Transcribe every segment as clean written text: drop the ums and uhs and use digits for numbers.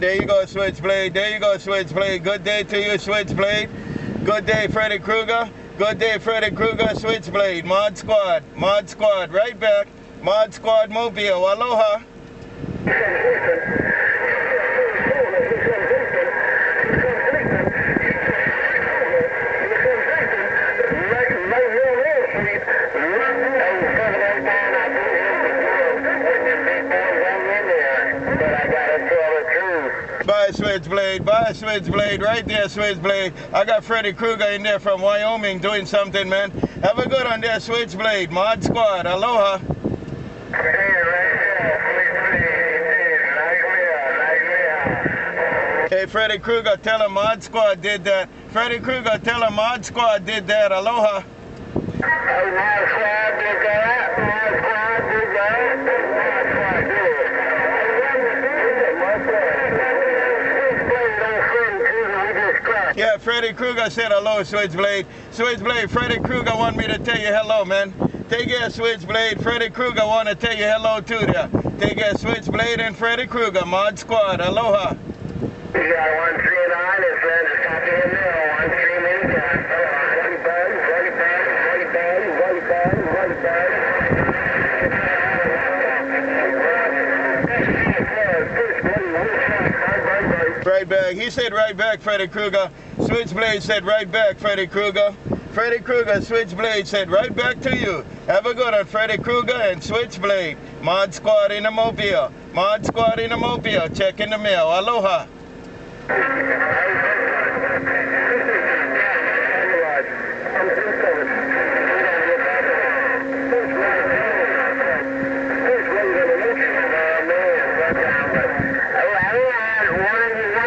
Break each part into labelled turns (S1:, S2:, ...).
S1: man. There you go, SwitchBlade. There you go, SwitchBlade. Good day to you, SwitchBlade. Good day, FreddyKrueger. Good day, FreddyKrueger, SwitchBlade. ModSquad. ModSquad. Right back. ModSquad Mobile. Aloha. Bye, SwitchBlade. Bye, SwitchBlade. Right there, SwitchBlade. I got FreddyKrueger in there from Wyoming doing something, man. Have a good one there, SwitchBlade. ModSquad. Aloha. Hey, FreddyKrueger, tell him ModSquad did that. FreddyKrueger, tell him ModSquad did that. Aloha.
S2: ModSquad did that. ModSquad did that. ModSquad did it.
S1: Yeah, FreddyKrueger said hello, SwitchBlade. SwitchBlade, FreddyKrueger want me to tell you hello, man. Take care, SwitchBlade. FreddyKrueger want to tell you hello too there. Take care, SwitchBlade and FreddyKrueger. ModSquad. Aloha.
S2: You got 139 and friends is talking in there. 139 anytime.
S1: Right back. He said right back, FreddyKrueger. SwitchBlade said right back, FreddyKrueger. FreddyKrueger, SwitchBlade said right back to you. Have a good one, FreddyKrueger and SwitchBlade. ModSquad in the mobile. ModSquad in the mobile. Check in the mail. Aloha.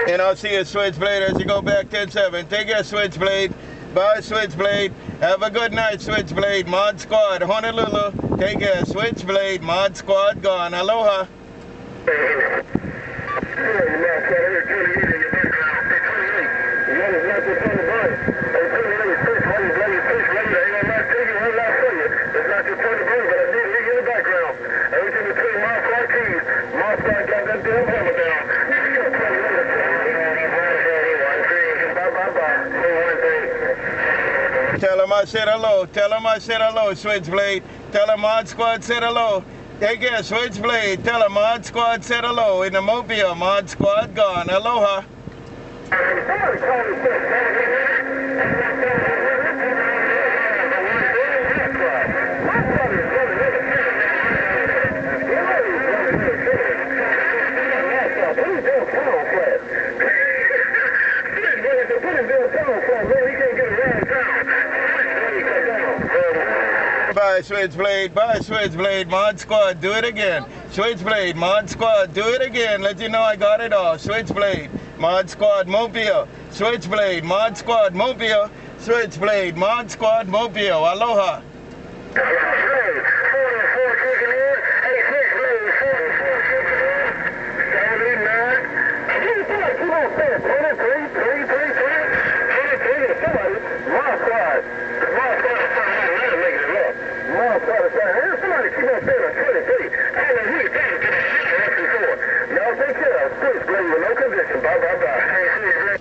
S1: And I'll see you, SwitchBlade, as you go back 10-7. Take care, SwitchBlade. Bye, SwitchBlade. Have a good night, SwitchBlade. ModSquad, Honolulu. Take care, SwitchBlade. ModSquad gone. Aloha. Tell him I said hello. Tell him I said hello, SwitchBlade. Tell him ModSquad said hello. Take care, SwitchBlade. Tell him ModSquad said hello. In the mobile, ModSquad gone. Aloha. Bye, SwitchBlade. Bye, SwitchBlade. ModSquad, do it again. SwitchBlade, ModSquad, do it again. Let you know I got it all. SwitchBlade, ModSquad, Mobile. SwitchBlade, ModSquad, Mobile. SwitchBlade, ModSquad, Mobile. Aloha.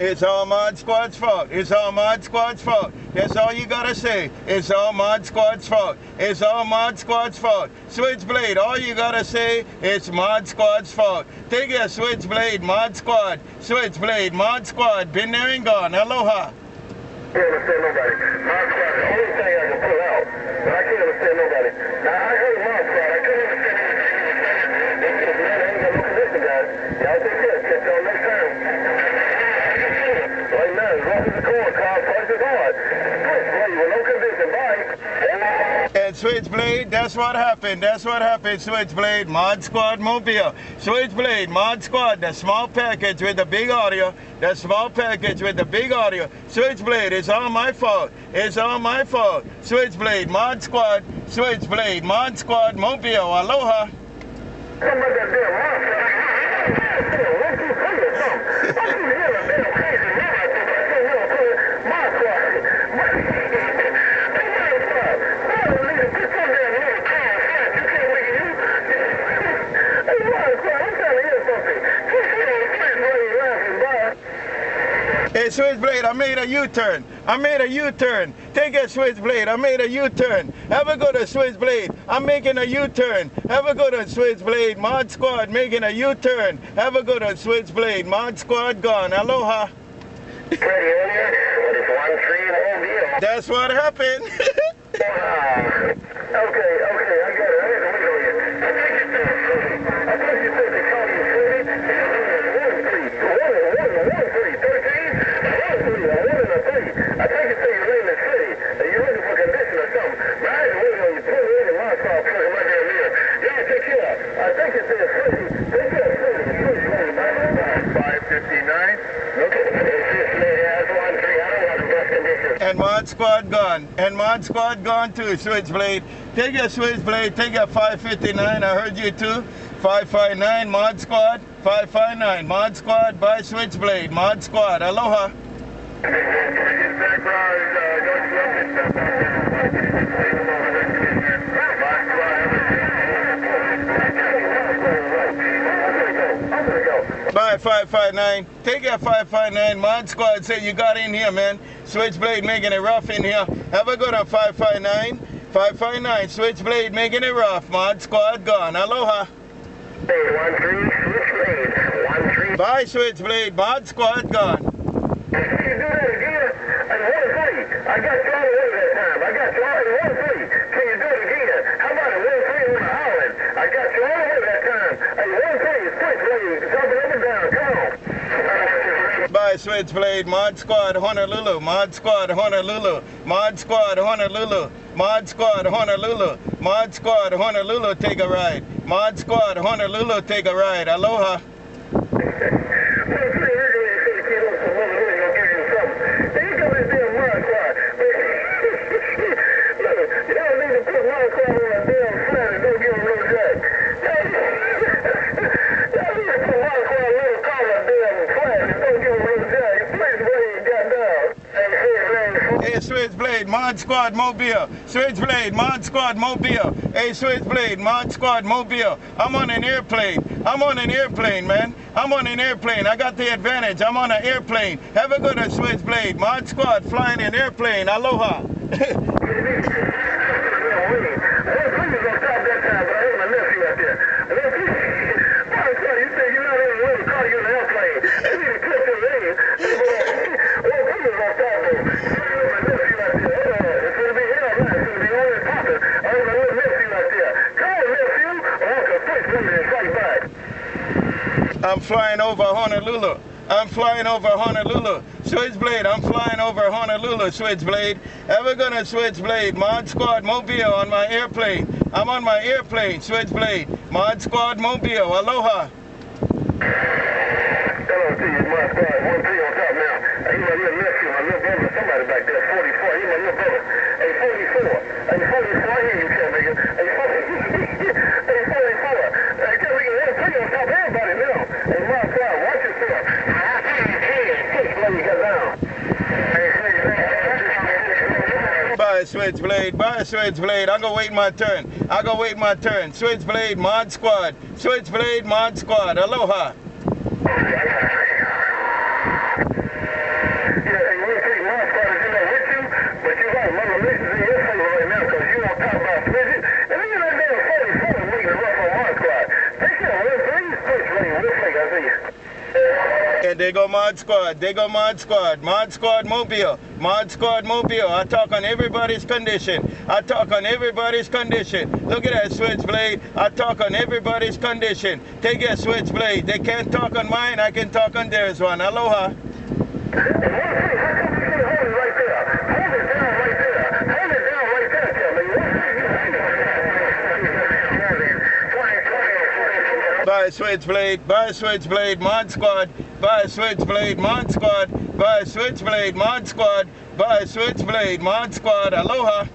S1: It's all ModSquad's fault. It's all ModSquad's fault. That's all you gotta say. It's all ModSquad's fault. It's all ModSquad's fault. SwitchBlade, all you gotta say is ModSquad's fault. Take care, SwitchBlade, ModSquad. SwitchBlade, ModSquad. Been there and gone. Aloha.
S2: I can't understand nobody. ModSquad, the only thing I can pull out, but I can't understand nobody. Now, I heard ModSquad. I couldn't understand anything. Man, I ain't got no condition, guys. Y'all take care. Catch y'all next time. Right now, as long as the core car punches hard. SwitchBlade with no condition. Bye.
S1: And SwitchBlade, that's what happened. That's what happened, SwitchBlade. ModSquad Mobile. SwitchBlade, ModSquad, the small package with the big audio. The small package with the big audio. SwitchBlade, it's all my fault. It's all my fault. SwitchBlade, ModSquad. SwitchBlade, ModSquad Mobile. Aloha. Switchblade, I made a U-turn. I made a U-turn. Take a Switchblade, I made a U-turn. Have a go to Switchblade, I'm making a U-turn. Have a go to Switchblade, ModSquad making a U-turn. Have a go to Switchblade, ModSquad gone. Aloha. That's what happened.
S2: Okay, I got it. I think you said they called you Freddy. 1-3. I think you said your name is Freddy. You're looking for condition or something. But I ain't waiting on you. Put me in the ModSquad program right there and there. Y'all take care. I think you said Freddy. Take care, Freddy. 559. Okay.
S1: And ModSquad gone. And ModSquad gone too, Switchblade. Take your Switchblade, take your 559, I heard you too. 559, ModSquad, 559, ModSquad by Switchblade, ModSquad, aloha. Bye, 559. Take your 559. ModSquad say you got in here, man. Switchblade making it rough in here. Have a good one, 559. 559. Switchblade making it rough. ModSquad gone. Aloha.
S2: 1-3, Switchblade. 1-3.
S1: Bye, Switchblade. ModSquad gone.
S2: Can you do that again? And 1-3. I got you all the way that time. I got you all in 1-3. Can you do it again? How about it? 1-3 on the island? I got you all the way that time. Hey, 1-3, Switchblade. Jumping up and down. Come on.
S1: Bye, Switchblade. ModSquad Honolulu. ModSquad Honolulu. ModSquad Honolulu. ModSquad Honolulu. ModSquad Honolulu. Take a ride. ModSquad Honolulu. Take a ride. Aloha. Switchblade, ModSquad Mobile. Switchblade, ModSquad Mobile. Hey, Switchblade, ModSquad Mobile. I'm on an airplane. I'm on an airplane, man. I'm on an airplane. I got the advantage. I'm on an airplane. Have a good one, Switchblade. ModSquad flying an airplane. Aloha. I'm flying over Honolulu. I'm flying over Honolulu. Switchblade, I'm flying over Honolulu, Switchblade. Ever gonna Switchblade? ModSquad Mobile on my airplane. I'm on my airplane, Switchblade. ModSquad Mobile, aloha.
S2: Hello to you, ModSquad. 1-3 on top now. Hey, my little nephew, my little brother, somebody back there, 44. He my little brother. Hey, 44. Hey, 44, I hear you, nigga. Hey, 44. Hey, 44. Hey, tell me, 1-3 on top of everybody now. Hey, ModSquad, watch yourself.
S1: Bye, Switchblade. Bye, Switchblade. I'm gonna wait my turn. I'm gonna wait my turn. Switchblade, ModSquad. Switchblade, ModSquad. Aloha. And they go ModSquad, they go ModSquad, ModSquad Mobile, ModSquad Mobile. I talk on everybody's condition. I talk on everybody's condition. Look at that Switchblade. I talk on everybody's condition. Take your Switchblade. They can't talk on mine, I can talk on theirs one. Aloha. Bye, Switchblade. Bye, Switchblade. ModSquad. Bye, Switchblade. ModSquad. Bye, Switchblade. ModSquad. Bye, Switchblade. ModSquad. Aloha.